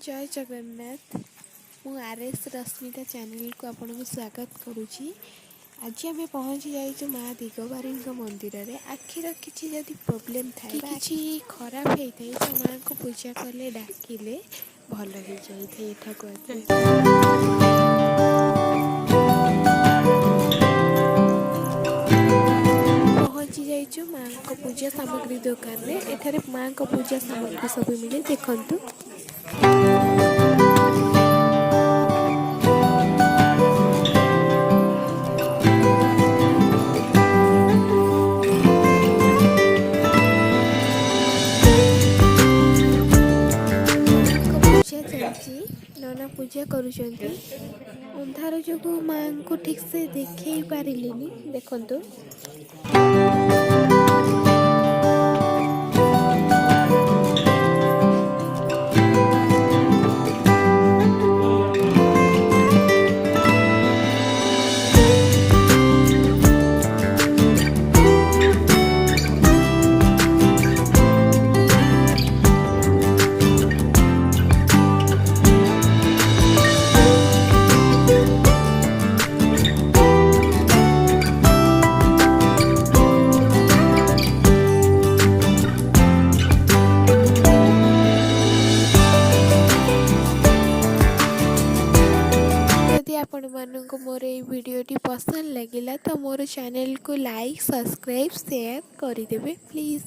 जय जगन्नाथ। मु RS Rashmita channel को आपन को स्वागत करुच्ची। आज आम पहुँची जाइए माँ दिगबारी मंदिर में। आखिर किसी जदि प्रोब्लेम थाए कि खराब होता है तो माँ को पूजा कले डाकिले भल हो जाए। पहुँची जाइए माँ को पूजा सामग्री दुकान में। एठारे माँ को पूजा सामग्री सब मिले देखंतु। नना पूजा करुचंती। अंधार जो माँ को ठीक से देखे पारे देखंतु। आपण मानक मोर ये वीडियोटी पसंद लगिला तो मोर चैनल को लाइक सब्सक्राइब शेयर कर देबे प्लीज।